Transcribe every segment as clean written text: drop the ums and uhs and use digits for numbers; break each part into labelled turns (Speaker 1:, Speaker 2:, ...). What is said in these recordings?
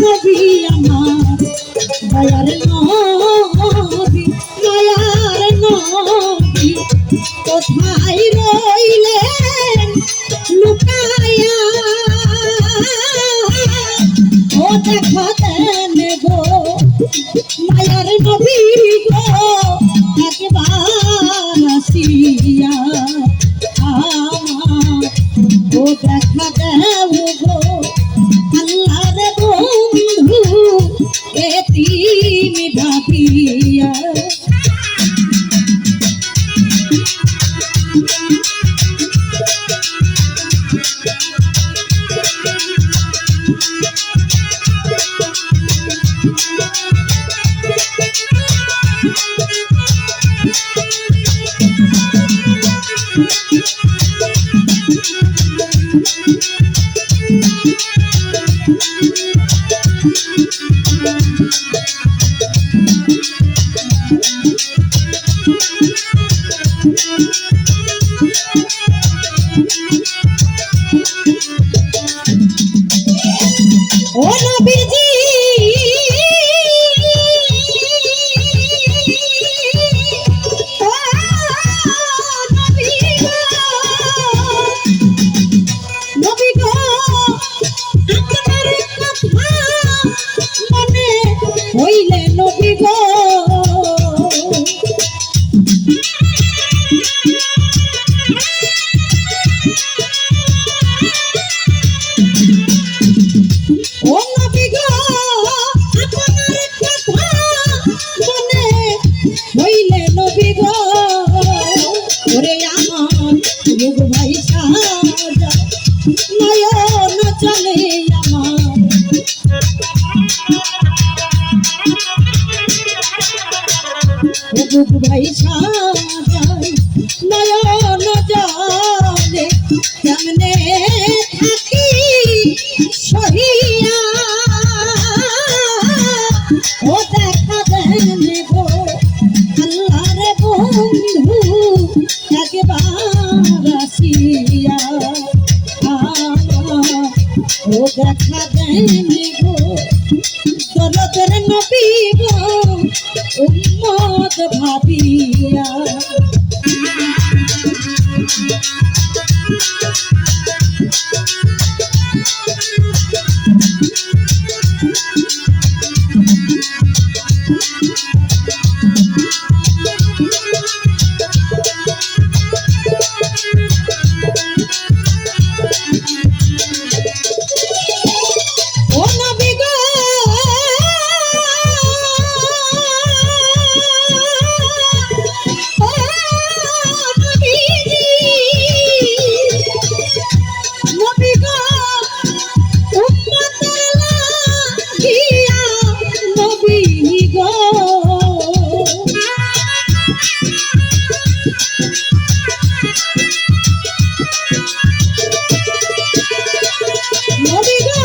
Speaker 1: নবী আমার দয়ার নবী মায়ার নবী কোথায় রইলেন লুকায়া ও দেখা দেন গো মায়ার নবী গো একবার আসিয়া আমার ও দেখা দেও গো আল্লাহর বন্ধু এতিম ভাবিয়া ও নবীজি নবী গো আপনার কথা মনে হইলে নবী গো ও নবী গো আপনার কথা মনে হইলে নবী গো ওরে আমার যুগ ভাই সাজা নয়ন চলে আমার যুগ ভাই সাজা নয়ন চলে কেমনে থাকি সহিয়া ও দেখা দেন গো আল্লাহর বন্ধু একবার আসিয়া ও দেখা দেন গো দরদের নবী গো উম্মত ভাবিয়া ও নবী গো ও নবীজি নবী গো উম্মতের লাগিয়া নবী গো নবী গো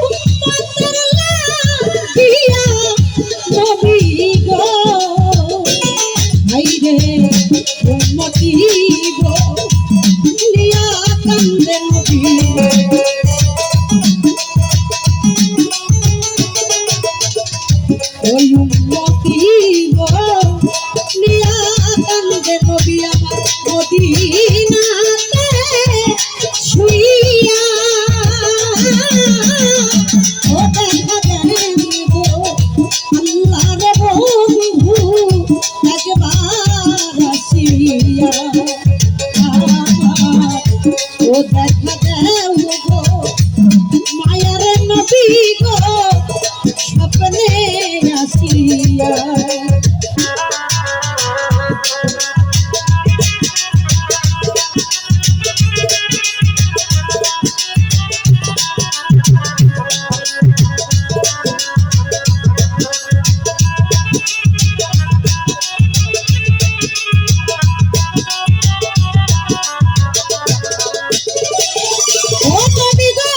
Speaker 1: উম্মতের লাগিয়া নবী গো হাইরে উম্মতি গো লিয়া কান্দে নবী ওই উম্মতি গো লিয়া কান্দে নবী আমার মদিনাতে শুইয়া ও দেখা দেন গো আল্লাহর বন্ধু একবার আসিয়া ও দেখা দেও গো মায়ার নবী গো স্বপ্নে আসিয়া ও নবী গো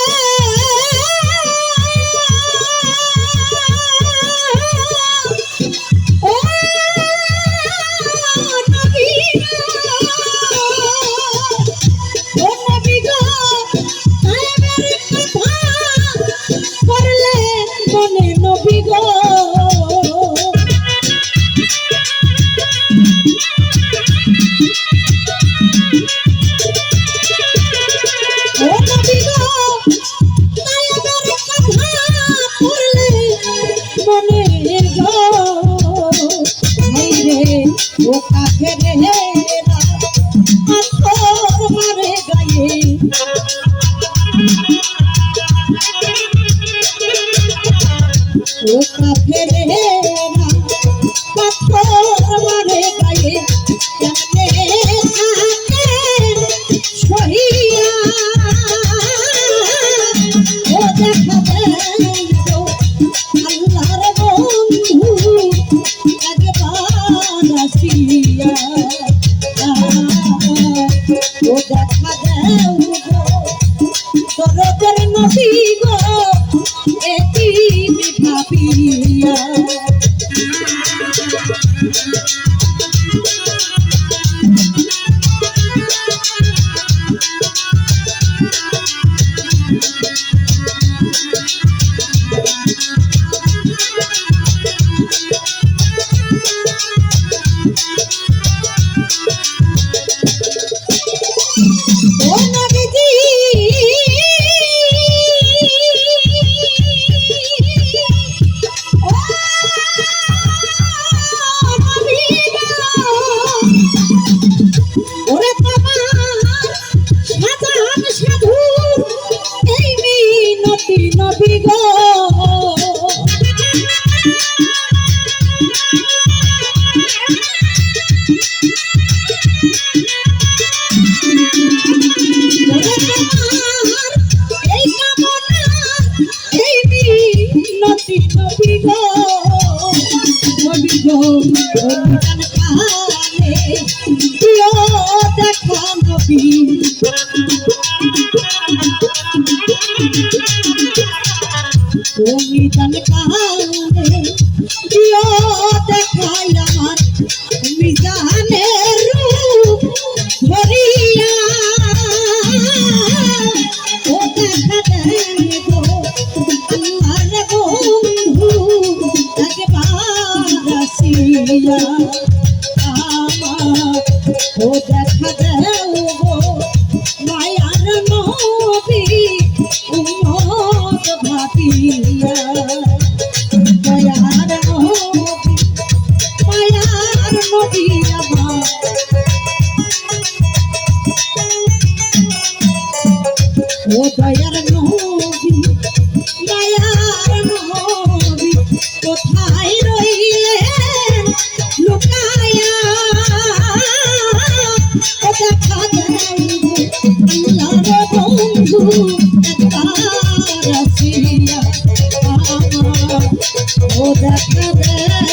Speaker 1: মনে নবী গো ও নবী গো তাই আমার কথা পড়লে মনে গো হাইরে ও কাফেরেরা পাথর মারে গায়ে ও কাফেরেরা পাথর মারে গায়ে কেমনে থাকে সহিয়া ও দেখা দেয় গো আল্লাহর বন্ধু একবার আসিয়া ও দেখা দেয় গো দরদের নবী গো এটি ভাবিয়া ও নবীজি ও নবী গো ওরে তোমার সাজান সাধু এই মিনতি নবী গো তুমি জান কানে দিও দেখাই আমার মিজানের রূপ ধরিয়া ও দেখা দেয় গো আল্লাহর বন্ধু একবার আসিয়া আমার ও দেখা দেয় গো মায়ার নবী উম্মত ভাবিয়া দয়ার নবী আমার ও দয়ার নবী মায়ার নবী কোথায় রইলেন লুকায়া ও দেখা দেয় আল্লাহর বন্ধু একবার আসিয়া আমার ও দেখা দেয়